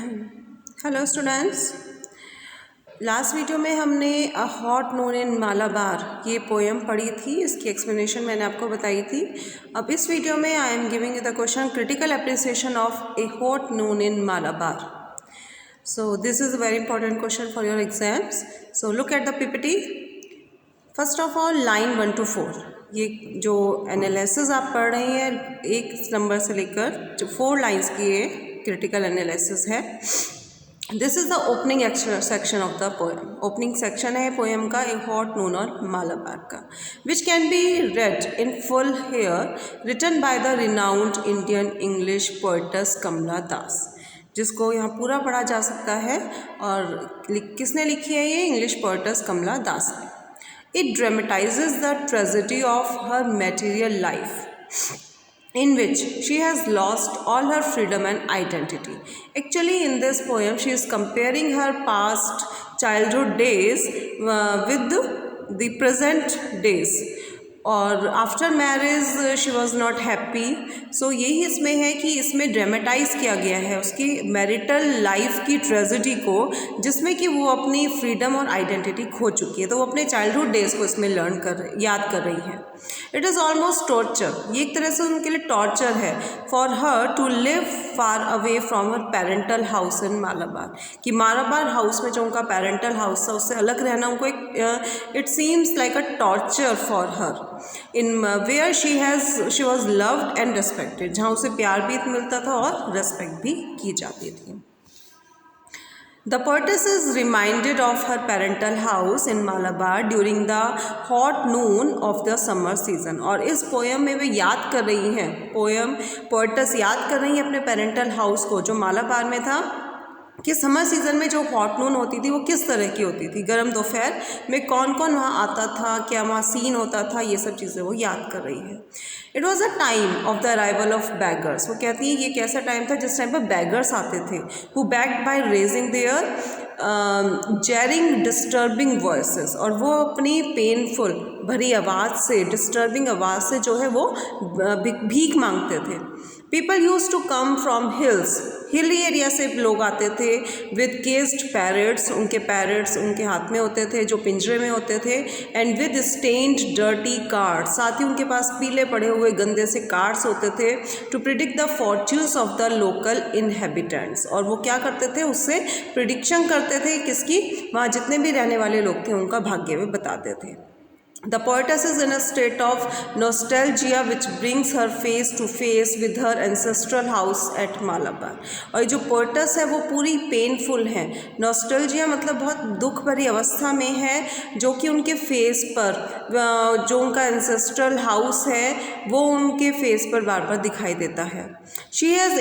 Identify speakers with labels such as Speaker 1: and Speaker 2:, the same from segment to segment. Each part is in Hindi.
Speaker 1: हेलो स्टूडेंट्स, लास्ट वीडियो में हमने अ हॉट नून इन मालाबार ये पोएम पढ़ी थी। इसकी एक्सप्लेनेशन मैंने आपको बताई थी। अब इस वीडियो में I am giving you the question critical appreciation of A hot noon in Malabar. So this is a very important question for your exams. So look at the PPT. First of all line 1 to 4, ये जो एनालिसिस आप पढ़ रहे हैं 1 नंबर से लेकर जो 4 लाइन्स की ये क्रिटिकल एनालिसिस है। This is the opening section of the poem. Opening section है पोएम का, ए हॉट नून और मालाबार का, which can be read in full here, written by the renowned Indian English poetess Kamala Das. जिसको यहाँ पूरा पढ़ा जा सकता है। और किसने लिखी है ये? इंग्लिश पोएटस कमला दास ने। It dramatizes the tragedy of her material life, in which she has lost all her freedom and identity. Actually, in this poem, she is comparing her past childhood days with the present days. और after marriage she was not happy. So यही इसमें है कि इसमें ड्रामेटाइज किया गया है उसकी मैरिटल लाइफ की ट्रेजेडी को, जिसमें कि वो अपनी फ्रीडम और आइडेंटिटी खो चुकी है। तो वो अपने चाइल्डहुड डेज़ को इसमें याद कर रही है। इट इज़ ऑलमोस्ट टॉर्चर, ये एक तरह से उनके लिए टॉर्चर है for her to live far away from her parental house in Malabar, कि मालाबार हाउस में जो उनका पेरेंटल हाउस था उससे अलग रहना उनको एक it seems like a torture for her in where she was loved and respected, जहाँ उसे प्यार भी मिलता था और रेस्पेक्ट भी की जाती थी। The poetess is reminded of her parental house in Malabar during the hot noon of the summer season। और इस पोएम में वे याद कर रही हैं, पोएटस याद कर रही हैं अपने पेरेंटल हाउस को जो मालाबार में था, कि समर सीज़न में जो हॉट नून होती थी वो किस तरह की होती थी, गर्म दोपहर में कौन कौन वहाँ आता था, क्या वहाँ सीन होता था, ये सब चीज़ें वो याद कर रही है। It was a time of the arrival of beggars. वो कहती है ये कैसा टाइम था जिस टाइम पर बैगर्स आते थे, who backed by raising their jarring disturbing voices, और वो अपनी पेनफुल भरी आवाज़ से, डिस्टर्बिंग आवाज़ से जो है वो भीख मांगते थे। People use to come from hills, hilly area से लोग आते थे, विद केस्ड पैरट्स, उनके पैरट्स उनके हाथ में होते थे जो पिंजरे में होते थे, and with stained dirty cards, साथ ही उनके पास पीले पड़े हुए गंदे से कार्ड्स होते थे, to predict the fortunes of the local inhabitants. और वो क्या करते थे? उससे प्रिडिक्शन करते थे किसकी? वहाँ जितने भी रहने वाले लोग थे उनका भाग्य वे बताते थे। The poetess is in a state of nostalgia which brings her face to face with her ancestral house at Malabar। और जो पोएटस है वो पूरी पेनफुल है। नॉस्टैल्जिया मतलब बहुत दुख भरी अवस्था में है, जो कि उनके फेस पर जो उनका एंसेस्ट्रल हाउस है वो उनके फेस पर बार बार दिखाई देता है। She has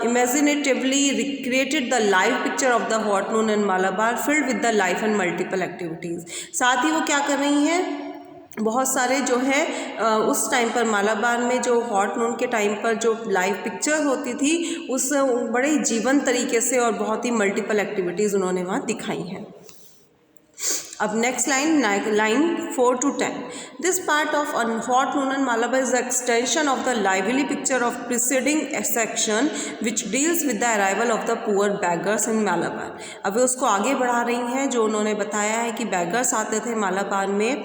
Speaker 1: imaginatively recreated the live picture of the hot noon in Malabar filled with the life and multiple activities। साथ ही वो क्या कर रही हैं? बहुत सारे जो है उस टाइम पर मालाबार में जो हॉट नून के टाइम पर जो लाइव पिक्चर होती थी उस बड़े जीवंत तरीके से और बहुत ही मल्टीपल एक्टिविटीज़ उन्होंने वहाँ दिखाई हैं। अब next line 4 to 10। This part of hot noon in Malabar is the extension of the lively picture of preceding section which deals with the arrival of the poor beggars in Malabar. अब वे उसको आगे बढ़ा रही हैं जो उन्होंने बताया है कि बैगर्स आते थे मालाबार में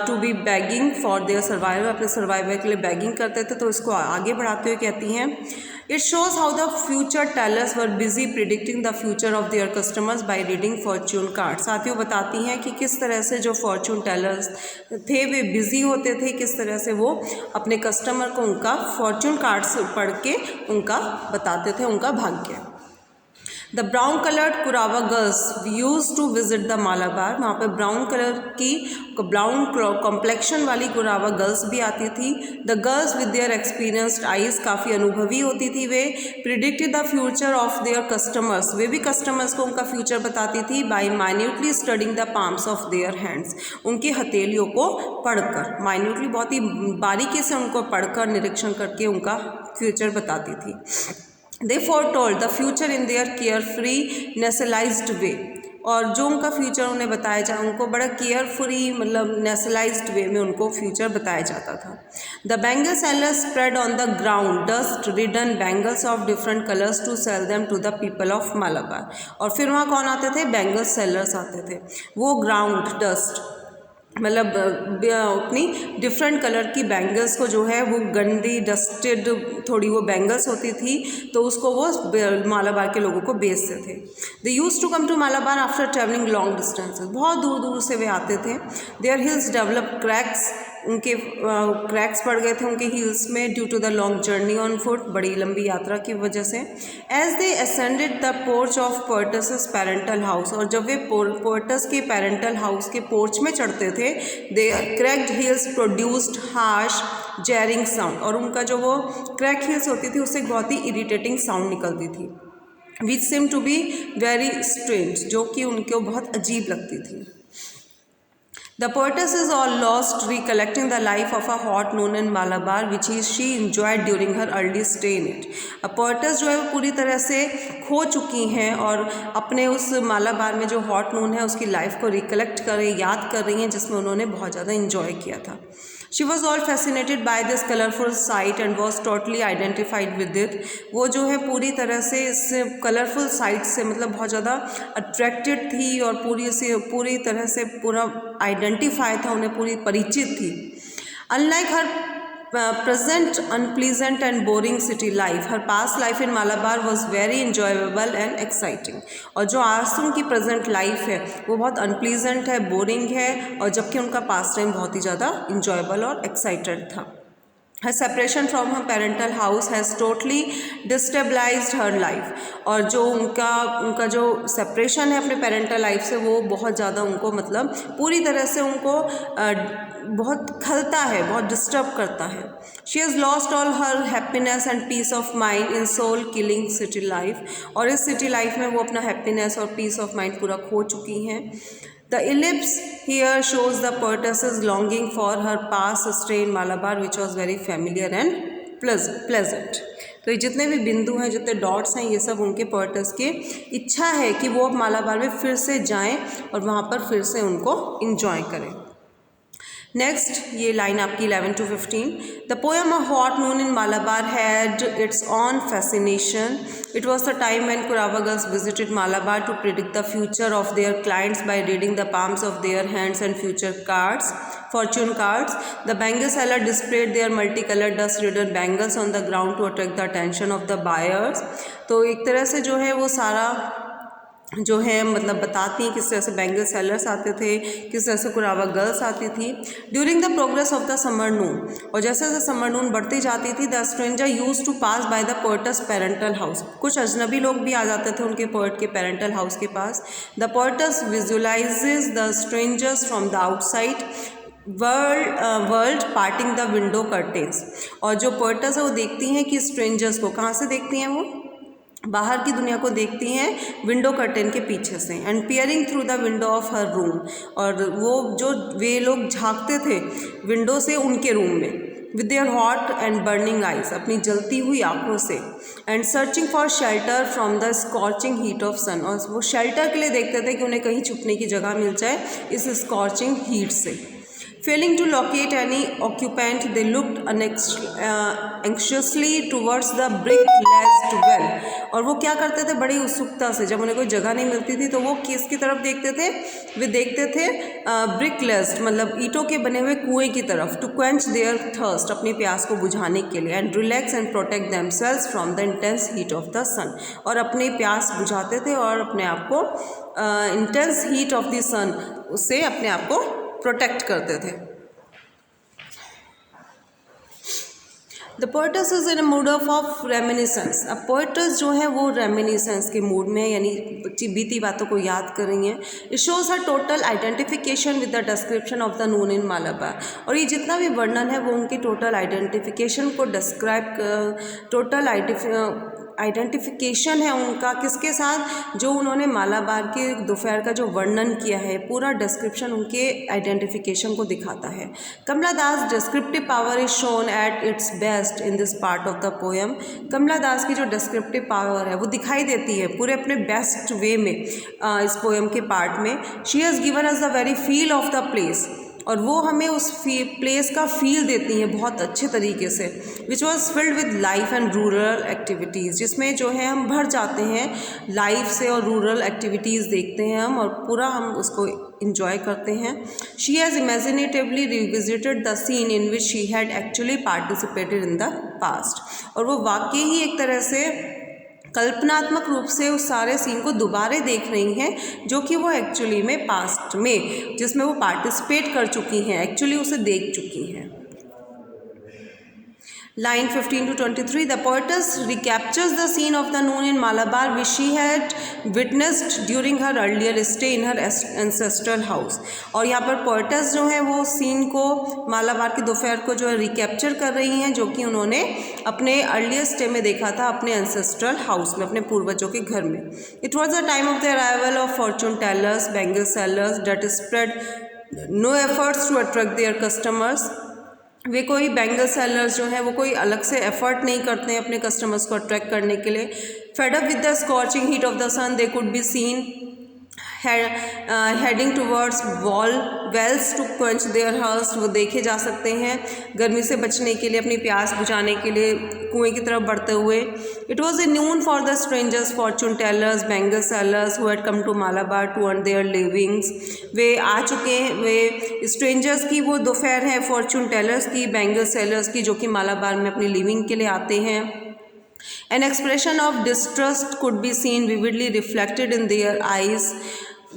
Speaker 1: to be begging for their survival, अपने सर्वाइवल के लिए बैगिंग करते थे। तो इसको आगे बढ़ाते हुए कहती हैं, it shows how the future tellers were busy predicting the future of their customers by reading fortune card. साथ ही वो बताती हैं कि किस तरह से जो फॉर्च्यून टेलर्स थे वे बिजी होते थे, किस तरह से वो अपने कस्टमर को उनका फॉर्च्यून कार्ड्स पढ़ के उनका बताते थे उनका भाग्य। The brown coloured Kurava girls use to visit the Malabar. वहाँ पर ब्राउन कलर की ब्राउन कॉम्प्लेक्शन वाली कुरावा गर्ल्स भी आती थी। The girls with their experienced eyes, काफ़ी अनुभवी होती थी वे। Predicted the future of their customers, वे भी कस्टमर्स को उनका फ्यूचर बताती थी by minutely studying the palms of their hands, उनकी हथेलियों को पढ़कर, माइन्यूटली बहुत ही बारीकी से उनको पढ़कर निरीक्षण करके उनका फ्यूचर बताती थी। They foretold the future in their carefree, nasalized way। और जो उनका फ्यूचर उन्हें बताया जा उनको बड़ा केयरफुली मतलब नेशनलाइज्ड वे में उनको फ्यूचर बताया जाता था। The bangle sellers spread on the ground dust ridden bangles of different colours to sell them to the people of Malabar. और फिर वहाँ कौन आते थे? बैंगल सेलर्स आते थे। वो ग्राउंड डस्ट मतलब अपनी डिफरेंट कलर की बैंगल्स को जो है वो गंदी डस्टेड थोड़ी वो बैंगल्स होती थी तो उसको वो मालाबार के लोगों को बेचते थे। They use to come to Malabar after travelling long distances. बहुत दूर दूर से वे आते थे। देयर हिल्स डेवलप क्रैक्स, उनके क्रैक्स पड़ गए थे उनके हील्स में due to the long journey on foot, बड़ी लंबी यात्रा की वजह से। As they ascended the porch of poetess parental house, और जब वे पोर्टस के पेरेंटल हाउस के पोर्च में चढ़ते थे they cracked heels produced harsh jarring sound, और उनका जो वो क्रैक हील्स होती थी उससे बहुत ही इरिटेटिंग साउंड निकलती थी which seem to be very strange, जो कि उनको बहुत अजीब लगती थी। The poetess is all lost, recollecting the life of a hot noon in Malabar, which she enjoyed during her early stay in it. A poetess जो है वो पूरी तरह से खो चुकी हैं और अपने उस मालाबार में जो हॉट नून है उसकी लाइफ को रिकलेक्ट कर रही, याद कर रही हैं, जिसमें उन्होंने बहुत ज़्यादा इंजॉय किया था। She was all fascinated by this colorful sight and was totally identified with it. वो जो है पूरी तरह से इस कलरफुल साइट से मतलब बहुत ज़्यादा अट्रैक्टेड थी और पूरी तरह से पूरा आइडेंटिफाई था, उन्हें पूरी परिचित थी। Unlike her present unpleasant and boring city life, her past life in Malabar was very enjoyable and exciting. और जो आज उनकी प्रेजेंट लाइफ है वो बहुत अनप्लीजेंट है, बोरिंग है, और जबकि उनका पास्ट टाइम बहुत ही ज़्यादा इंजॉयबल और एक्साइटेड था। Her separation from her parental house has totally destabilized her life. और जो उनका जो सेपरेशन है अपने पेरेंटल लाइफ से वो बहुत ज़्यादा उनको मतलब पूरी तरह से उनको बहुत खलता है, बहुत डिस्टर्ब करता है। She has lost all her happiness and peace of mind in soul killing city life. और इस सिटी लाइफ में वो अपना हैप्पीनेस और पीस ऑफ माइंड पूरा खो चुकी हैं। The ellipse here shows the poetess's longing for her past stay in Malabar, which was very familiar and pleasant. तो ये जितने भी बिंदु हैं, जितने डॉट्स हैं, ये सब उनके पोएटस की इच्छा है कि वो अब मालाबार में फिर से जाएं और वहाँ पर फिर से उनको इंजॉय करें। नेक्स्ट ये लाइन आपकी 11 to 15। The poem a hot noon in Malabar had its own fascination. It was the time when Kurava girls visited Malabar to predict the future of their clients by reading the palms of their hands and future cards, fortune cards. The bangle seller displayed their multicolored dust-ridden bangles on the ground to attract the attention of the buyers. तो एक तरह से जो है वो सारा जो है मतलब बताती हैं किस तरह से बैंगल सेलर्स आते थे, किस तरह से कुरावा गर्ल्स आती थी। During the progress of the summer noon, और जैसे जैसे समर नून बढ़ती जाती थी, the stranger use to pass by the poetess parental house. कुछ अजनबी लोग भी आ जाते थे उनके पोएट के पेरेंटल हाउस के पास। The poetess visualises the strangers from the outside world parting the window curtains. और जो पोएटस है वो देखती हैं कि स्ट्रेंजर्स को कहाँ से देखती हैं, वो बाहर की दुनिया को देखती हैं विंडो कर्टेन के पीछे से। And peering through the window of her room, और वो जो वे लोग झांकते थे विंडो से उनके रूम में, with their hot and burning eyes, अपनी जलती हुई आंखों से। And searching for shelter from the scorching heat of sun, और वो शेल्टर के लिए देखते थे कि उन्हें कहीं छुपने की जगह मिल जाए इस स्कॉर्चिंग हीट से। Failing to locate any occupant, they looked anxiously towards the brick-glazed well. और वो क्या करते थे बड़ी उत्सुकता से, जब उन्हें कोई जगह नहीं मिलती थी तो वो किसकी तरफ देखते थे, वे देखते थे brick-glazed मतलब ईंटों के बने हुए कुएं की तरफ। To quench their thirst, अपनी प्यास को बुझाने के लिए। And relax and protect themselves from the intense heat of the sun, और अपनी प्यास बुझाते थे और अपने आप को intense heat of the sun उससे अपने आप को प्रोटेक्ट करते थे। The poets is in a mood off reminiscence. अब पोएटस जो है वो रेमिनिसेंस के मूड में, यानी बीती बातों को याद कर रही हैं। It shows her total identification with the description of the noon in Malabar, और ये जितना भी वर्णन है वो उनकी टोटल आइडेंटिफिकेशन को डिस्क्राइब, टोटल आइडेंटिफिकेशन है उनका किसके साथ, जो उन्होंने मालाबार के दोपहर का जो वर्णन किया है, पूरा डिस्क्रिप्शन उनके आइडेंटिफिकेशन को दिखाता है। Kamala Das descriptive power is shown at its best in this part of the poem. Kamala Das की जो डिस्क्रिप्टिव पावर है वो दिखाई देती है पूरे अपने बेस्ट वे में इस पोएम के पार्ट में। She has given us the very feel of the place, और वो हमें उस प्लेस का फील देती हैं बहुत अच्छे तरीके से। Which was filled with life and rural activities, जिसमें जो है हम भर जाते हैं लाइफ से और रूरल एक्टिविटीज़ देखते हैं हम, और पूरा हम उसको इंजॉय करते हैं। She has imaginatively revisited the seen in which she had actually participated in the past, और वो वाकई ही एक तरह से कल्पनात्मक रूप से उस सारे सीन को दोबारा देख रही हैं जो कि वो एक्चुअली में पास्ट में जिसमें वो पार्टिसिपेट कर चुकी हैं, एक्चुअली उसे देख चुकी हैं। Line 15 to 23, the poetess recaptures the scene of the noon in Malabar which she had witnessed during her earlier stay in her ancestral house। और यहाँ पर पोएटस जो है वो सीन को, मालाबार के दोपहर को जो है रिकैप्चर कर रही हैं, जो कि उन्होंने अपने अर्लियर स्टे में देखा था अपने एंसेस्ट्रल हाउस में, अपने पूर्वजों के घर में। It was the time of the arrival of fortune tellers, bangle sellers that spread no efforts to attract their customers. वे कोई बैंगल सेलर्स जो हैं वो कोई अलग से एफर्ट नहीं करते हैं अपने कस्टमर्स को अट्रैक्ट करने के लिए। Fed up with the scorching heat of the sun they could be seen heading towards wells to quench their thirst, वो देखे जा सकते हैं गर्मी से बचने के लिए, अपनी प्यास बुझाने के लिए कुएं की तरफ बढ़ते हुए। It was a noon for the strangers, fortune tellers, bangle sellers who had come to Malabar to earn their livings. वे आ चुके हैं, वे स्ट्रेंजर्स की वो दोपहर है, फॉर्चून टेलर्स की, बैंगल सेलर्स की, जो कि मालाबार में अपनी लिविंग के लिए आते हैं। An expression of distrust could be seen vividly reflected in their eyes.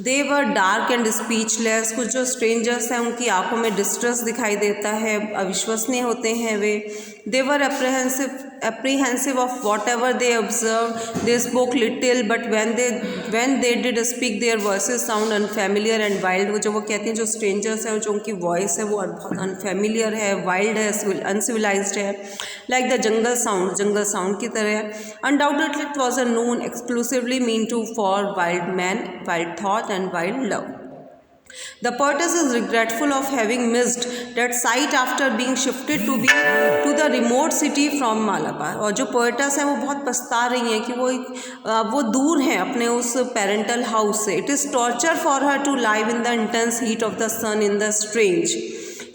Speaker 1: They were dark and speechless। कुछ जो स्ट्रेंजर्स हैं उनकी आंखों में डिस्ट्रेस दिखाई देता है, अविश्वसनीय होते हैं वे। They were apprehensive of whatever they observed. They spoke little, but when they did speak, their voices sound unfamiliar and wild। वो जो वो कहती हैं जो स्ट्रेंजर्स हैं, जो उनकी वॉइस है वो बहुत अनफेमिलियर है, वाइल्ड है, अनसिविलाइज्ड है, लाइक द जंगल साउंड की तरह। Undoubtedly it was a noon exclusively mean to for wild men, wild thought and wild love। The poetess is regretful of having missed that sight after being shifted to the remote city from Malabar। और जो पोएटस हैं वो बहुत पछता रही हैं कि वो दूर हैं अपने उस पेरेंटल हाउस से। It is torture for her to live in the intense heat of the sun in the strange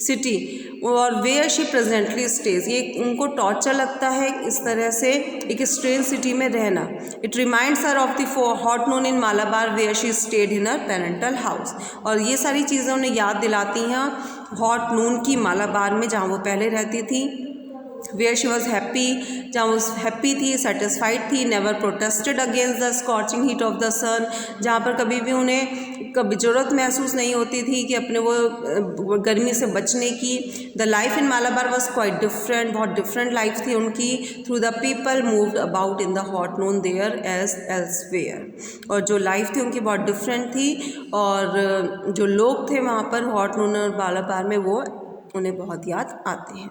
Speaker 1: city और वेयर शी प्रेजेंटली स्टेज। ये उनको टॉर्चर लगता है इस तरह से एक स्ट्रेंज सिटी में रहना। It reminds her of the hot noon in Malabar where she stayed in her parental house. और ये सारी चीज़ें उन्हें याद दिलाती हैं हॉट नून की मालाबार में जहाँ वो पहले रहती थी। वेयर शी वॉज हैप्पी, जहाँ वो हैप्पी थी, सेटिस्फाइड थी, never protested against the scorching heat of the sun, जहाँ पर कभी भी उन्हें कभी ज़रूरत महसूस नहीं होती थी कि अपने वो गर्मी से बचने की। The life in Malabar was quite different, बहुत डिफरेंट लाइफ थी उनकी। Through the people moved about in the hot noon there as elsewhere. और जो लाइफ थी उनकी बहुत डिफरेंट थी, और जो लोग थे वहाँ पर हॉट नून और मालाबार में वो उन्हें बहुत याद आते हैं।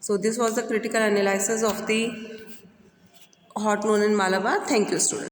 Speaker 1: So this was the critical analysis of the hot noon in Malabar. Thank you, students.